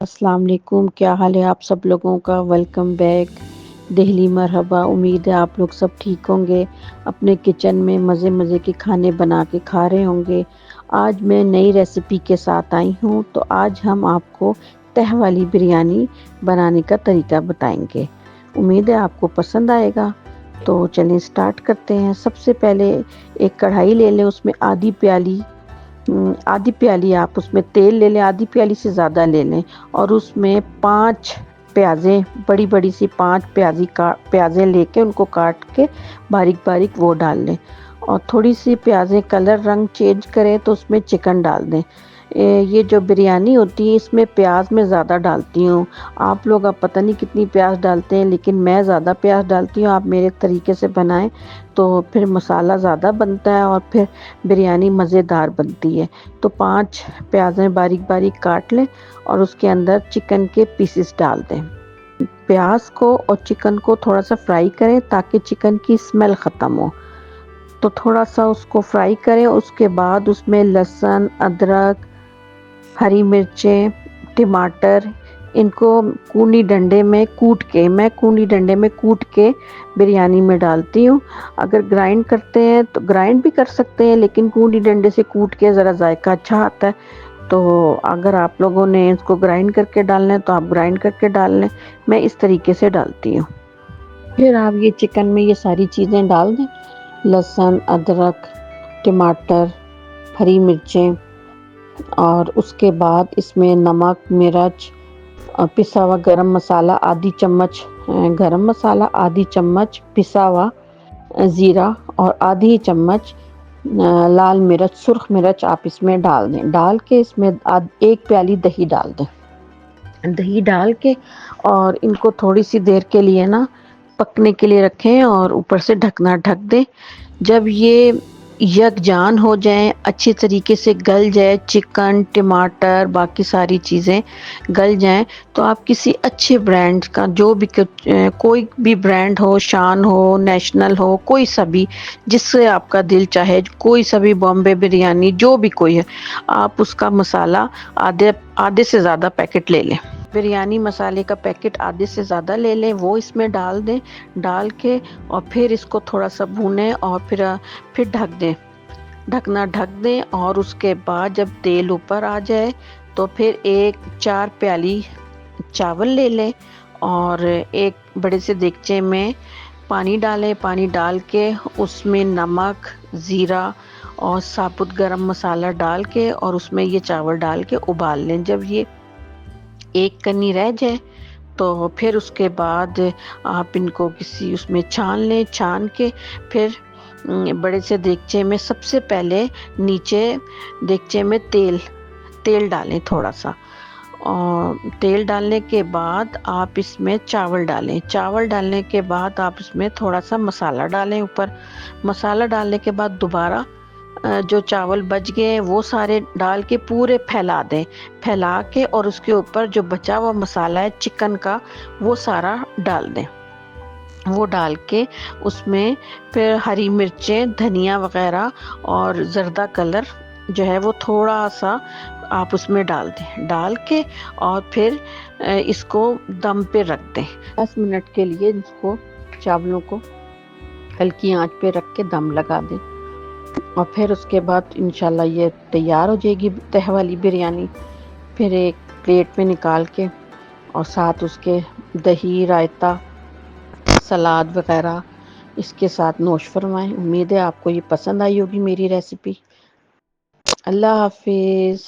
अस्सलाम वालेकुम। क्या हाल है आप सब लोगों का। Welcome back Delhi. मरहबा। उम्मीद है आप लोग सब ठीक होंगे, अपने किचन में मज़े मज़े के खाने बना के खा रहे होंगे। आज मैं नई रेसिपी के साथ आई हूँ। तो आज हम आपको तह वाली बिरयानी बनाने का तरीका बताएंगे। उम्मीद है आपको पसंद आएगा। तो चलिए स्टार्ट करते हैं। सबसे पहले एक कढ़ाई ले लें, उसमें आधी प्याली आप उसमें तेल ले लें, आधी प्याली से ज़्यादा ले लें। और उसमें 5 प्याज़ें, बड़ी बड़ी सी 5 प्याज़ें लेके उनको काट के बारीक बारीक वो डाल लें। और थोड़ी सी प्याज़ें कलर रंग चेंज करें तो उसमें चिकन डाल दें। ये जो बिरयानी होती है इसमें प्याज मैं ज़्यादा डालती हूँ। आप लोग अब पता नहीं कितनी प्याज डालते हैं, लेकिन मैं ज़्यादा प्याज डालती हूँ। आप मेरे तरीके से बनाएं तो फिर मसाला ज़्यादा बनता है और फिर बिरयानी मज़ेदार बनती है। तो 5 प्याज़ें बारीक बारीक काट लें और उसके अंदर चिकन के पीसेस डाल दें। प्याज को और चिकन को थोड़ा सा फ्राई करें ताकि चिकन की स्मेल ख़त्म हो। तो थोड़ा सा उसको फ्राई करें। उसके बाद उसमें लहसुन, अदरक, हरी मिर्चें, टमाटर, इनको कूनी डंडे में कूट के बिरयानी में डालती हूँ। अगर ग्राइंड करते हैं तो ग्राइंड भी कर सकते हैं, लेकिन कूनी डंडे से कूट के ज़रा जायका अच्छा आता है। तो अगर आप लोगों ने इसको ग्राइंड करके डालना है तो आप ग्राइंड करके डाल लें। मैं इस तरीके से डालती हूँ। फिर आप ये चिकन में ये सारी चीज़ें डाल दें, लहसुन, अदरक, टमाटर, हरी मिर्चें। और उसके बाद इसमें नमक, मिर्च, पिसा हुआ गरम मसाला आधी चम्मच, गरम मसाला आधी चम्मच, पिसा हुआ ज़ीरा और आधी चम्मच लाल मिर्च, सुर्ख मिर्च आप इसमें डाल दें। डाल के इसमें 1 प्याली दही डाल दें। दही डाल के और इनको थोड़ी सी देर के लिए ना पकने के लिए रखें और ऊपर से ढकना ढक दें। जब ये यकजान हो जाएं, अच्छी तरीके से गल जाए, चिकन, टमाटर, बाकी सारी चीज़ें गल जाएं, तो आप किसी अच्छे ब्रांड का, जो भी कोई भी ब्रांड हो, शान हो, नेशनल हो, कोई सा भी जिससे आपका दिल चाहे, कोई सा भी, बॉम्बे बिरयानी, जो भी कोई है, आप उसका मसाला आधे से ज़्यादा पैकेट ले लें। बिरयानी मसाले का पैकेट आधे से ज़्यादा ले लें, वो इसमें डाल दें। डाल के और फिर इसको थोड़ा सा भूनें और फिर ढक दें, ढकना ढक दें। और उसके बाद जब तेल ऊपर आ जाए तो फिर 4 प्याली चावल ले लें और एक बड़े से देगचे में पानी डालें। पानी डाल के उसमें नमक, ज़ीरा और साबुत गरम मसाला डाल के और उसमें ये चावल डाल के उबाल लें। जब ये एक कनी रह जाए तो फिर उसके बाद आप इनको किसी उसमें छान लें। छान के फिर बड़े से देगचे में सबसे पहले नीचे देगचे में तेल डालें थोड़ा सा। और तेल डालने के बाद आप इसमें चावल डालें। चावल डालने के बाद आप इसमें थोड़ा सा मसाला डालें ऊपर। मसाला डालने के बाद दोबारा जो चावल बच गए हैं वो सारे डाल के पूरे फैला दें। फैला के और उसके ऊपर जो बचा हुआ मसाला है चिकन का वो सारा डाल दें। वो डाल के उसमें फिर हरी मिर्चें, धनिया वगैरह और जर्दा कलर जो है वो थोड़ा सा आप उसमें डाल दें। डाल के और फिर इसको दम पे रख दें। 10 मिनट के लिए इसको, चावलों को हल्की आंच पे रख के दम लगा दें। और फिर उसके बाद इंशाल्लाह ये तैयार हो जाएगी तह वाली बिरयानी। फिर एक प्लेट में निकाल के और साथ उसके दही, रायता, सलाद वगैरह इसके साथ नोश फरमाएं। उम्मीद है आपको ये पसंद आई होगी मेरी रेसिपी। अल्लाह हाफिज़।